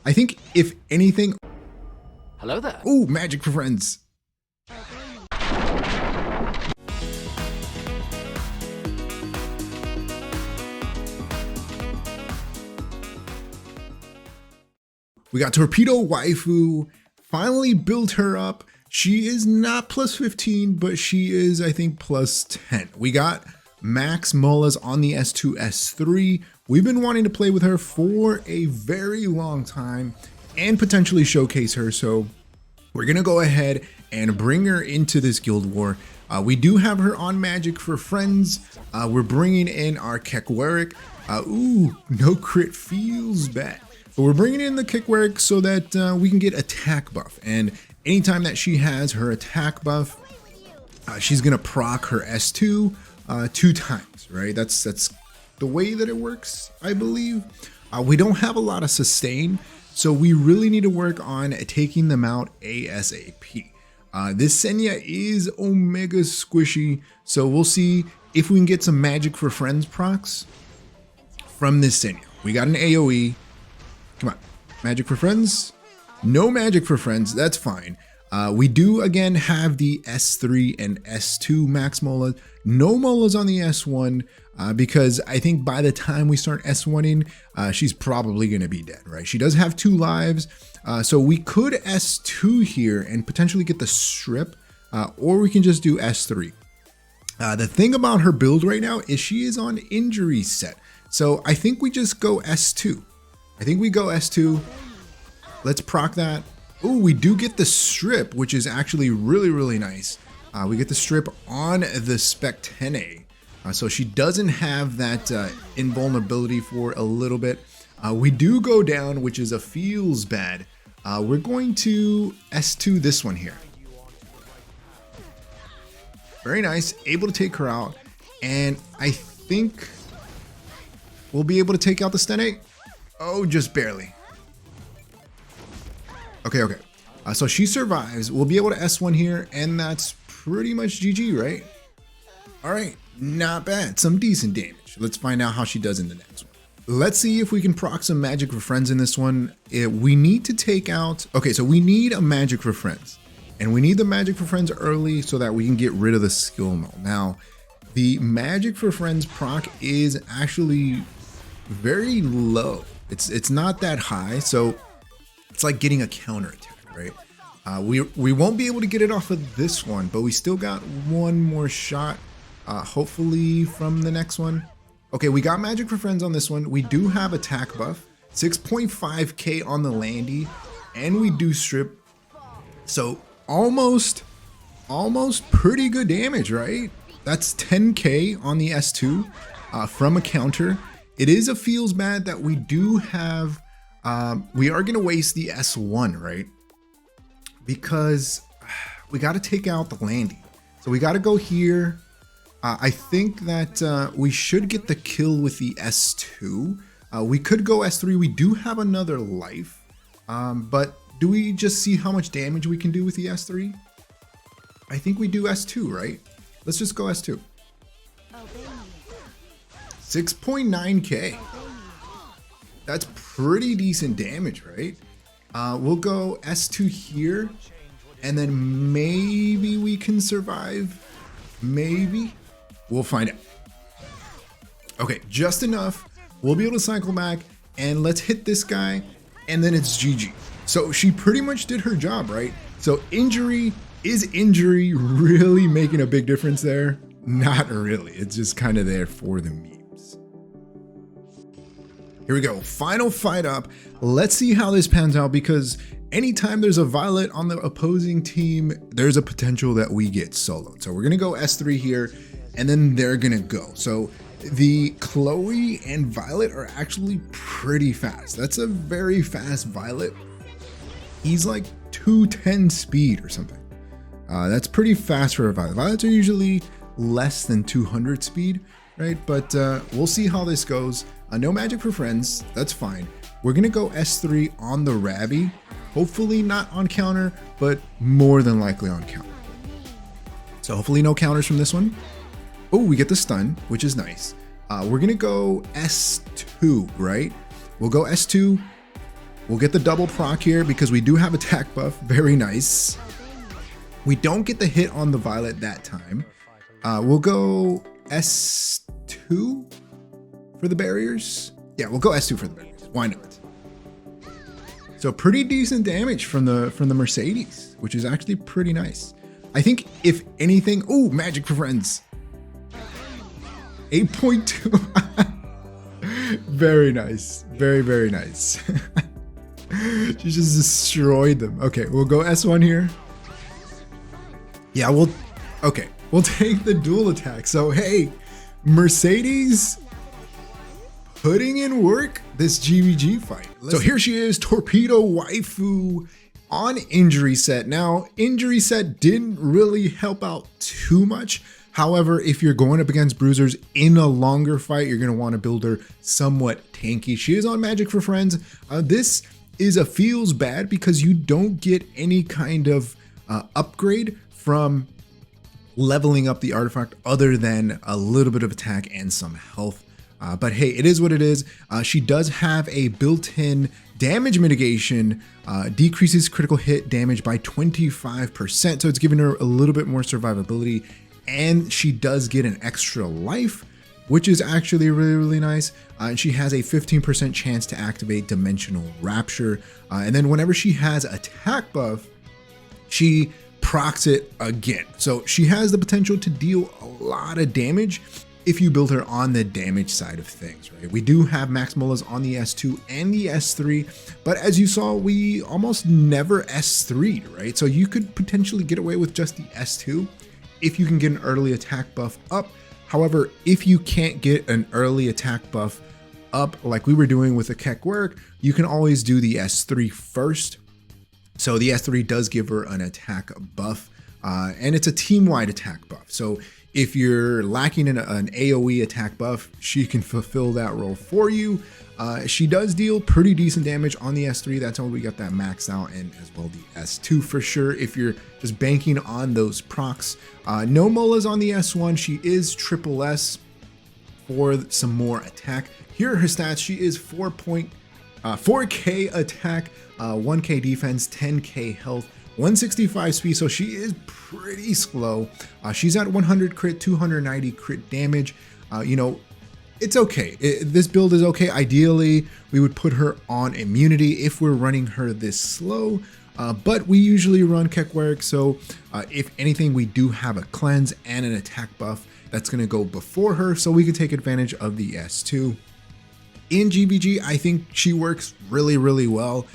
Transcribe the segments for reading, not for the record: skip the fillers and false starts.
I think if anything, Hello there. oh, magic for friends. We got Torpedo Waifu, finally built her up. She is not plus 15, but she is, I think, plus 10. We got Max Molas on the S2, S3. We've been wanting to play with her for a very long time and potentially showcase her. So we're going to go ahead and bring her into this guild war. We do have her on Magic for Friends. We're bringing in our Kekweric. Ooh, no crit feels bad. But we're bringing in the Kekweric so that we can get attack buff. And anytime that she has her attack buff, she's going to proc her S2 2 times, right? That's the way that it works, I believe. We don't have a lot of sustain, so we really need to work on taking them out ASAP. This Senya is omega squishy, so we'll see if we can get some magic for friends procs from this Senya. We got an AoE. Come on, magic for friends? No magic for friends, that's fine. We do again have the S3 and S2 max molas. No molas on the S1 because I think by the time we start S1ing, she's probably going to be dead, right? She does have 2 lives, so we could S2 here and potentially get the strip, or we can just do S3. The thing about her build right now is she is on injury set, so I think we just go S2. I think we go S2. Let's proc that. Oh, we do get the strip, which is actually really, really nice. We get the strip on the S.Tene. So she doesn't have that invulnerability for a little bit. We do go down, which is a feels bad. We're going to S2 this one here. Very nice, able to take her out. And I think we'll be able to take out the S.Tene. Oh, just barely. Okay. So she survives. We'll be able to S1 here, and that's pretty much GG, right? All right, not bad. Some decent damage. Let's find out how she does in the next one. Let's see if we can proc some magic for friends in this one. We need to take out... Okay, so we need a magic for friends. And we need the magic for friends early so that we can get rid of the skill null. Now, the magic for friends proc is actually very low. It's not that high, so it's like getting a counter attack, right? We won't be able to get it off of this one, but we still got one more shot, hopefully from the next one. Okay, we got magic for friends on this one. We do have attack buff, 6.5k on the Landy, and we do strip. So almost pretty good damage, right? That's 10k on the S2 from a counter. It is a feels bad that we do have. We are going to waste the S1, right? Because we got to take out the Landy. So we got to go here. I think that we should get the kill with the S2. We could go S3. We do have another life. But do we just see how much damage we can do with the S3? I think we do S2, right? Let's just go S2. 6.9k. That's pretty decent damage, right? We'll go S2 here, and then maybe we can survive. Maybe. We'll find out. Okay, just enough. We'll be able to cycle back, and let's hit this guy, and then it's GG. So she pretty much did her job, right? So injury is injury really making a big difference there? Not really. It's just kind of there for the memes. Here we go. Final fight up. Let's see how this pans out, because anytime there's a Violet on the opposing team, there's a potential that we get soloed. So we're going to go S3 here, and then they're going to go. So the Chloe and Violet are actually pretty fast. That's a very fast Violet. He's like 210 speed or something. That's pretty fast for a Violet. Violets are usually less than 200 speed, right? But we'll see how this goes. No magic for friends, that's fine. We're gonna go S3 on the Ravi. Hopefully not on counter, but more than likely on counter. So hopefully no counters from this one. Oh, we get the stun, which is nice. We're gonna go S2, right? We'll go S2. We'll get the double proc here because we do have attack buff. Very nice. We don't get the hit on the Violet that time. We'll go S2 for the barriers. Yeah, we'll go S2 for the barriers. Why not? So pretty decent damage from the Mercedes, which is actually pretty nice. I think if anything, oh, magic for friends. 8.2. Very nice. Very, very nice. She just destroyed them. Okay, we'll go S1 here. Yeah, we'll take the dual attack. So hey, Mercedes putting in work this GVG fight. So here she is, Torpedo Waifu on injury set. Now, injury set didn't really help out too much. However, if you're going up against bruisers in a longer fight, you're going to want to build her somewhat tanky. She is on Magic for Friends. This is a feels bad because you don't get any kind of upgrade from leveling up the artifact other than a little bit of attack and some health. But hey, it is what it is. She does have a built-in damage mitigation, decreases critical hit damage by 25%. So it's giving her a little bit more survivability, and she does get an extra life, which is actually really, really nice. And she has a 15% chance to activate Dimensional Rapture. And then whenever she has attack buff, she procs it again. So she has the potential to deal a lot of damage if you build her on the damage side of things, right? We do have Max Molas on the S2 and the S3, but as you saw, we almost never S3'd, right? So you could potentially get away with just the S2 if you can get an early attack buff up. However, if you can't get an early attack buff up like we were doing with the Keck work, you can always do the S3 first. So the S3 does give her an attack buff, and it's a team-wide attack buff. So if you're lacking in an AoE attack buff, she can fulfill that role for you. She does deal pretty decent damage on the S3. That's how we got that maxed out, and as well the S2 for sure. If you're just banking on those procs, no Molas on the S1. She is triple S for some more attack. Here are her stats. She is 4K attack, 1K defense, 10K health, 165 speed, so she is pretty slow. She's at 100 crit, 290 crit damage. You know, it's okay. This build is okay. Ideally, we would put her on immunity if we're running her this slow, but we usually run Keck, so if anything, we do have a cleanse and an attack buff that's going to go before her, so we can take advantage of the S2. In GVG, I think she works really, really well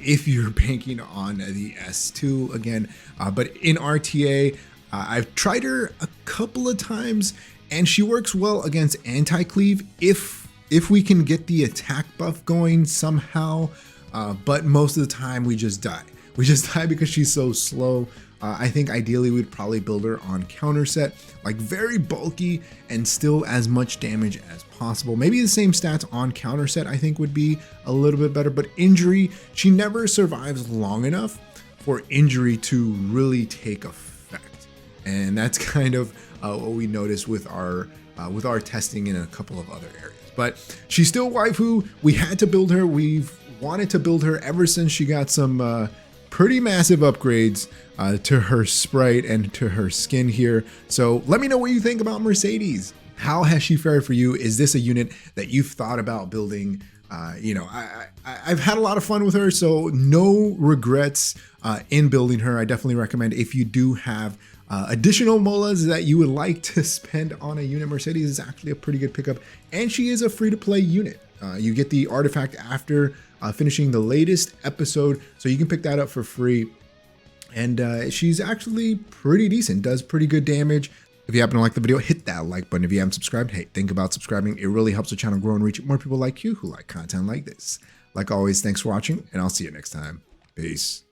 if you're banking on the S2 again. But in RTA, I've tried her a couple of times, and she works well against anti-cleave if we can get the attack buff going somehow. But most of the time, we just die. We just die because she's so slow. I think ideally we'd probably build her on counter set, like very bulky and still as much damage as possible. Maybe the same stats on counter set I think would be a little bit better, but injury, she never survives long enough for injury to really take effect. And that's kind of what we noticed with our testing in a couple of other areas. But she's still waifu. We had to build her. We've wanted to build her ever since she got some pretty massive upgrades to her sprite and to her skin here. So let me know what you think about Mercedes. How has she fared for you? Is this a unit that you've thought about building? You know, I've had a lot of fun with her, so no regrets in building her. I definitely recommend if you do have additional molas that you would like to spend on a unit. Mercedes is actually a pretty good pickup, and she is a free-to-play unit. You get the artifact after finishing the latest episode, so you can pick that up for free. And she's actually pretty decent, does pretty good damage. If you happen to like the video, hit that like button. If you haven't subscribed, hey, think about subscribing. It really helps the channel grow and reach more people like you who like content like this. Like always, thanks for watching, and I'll see you next time. Peace.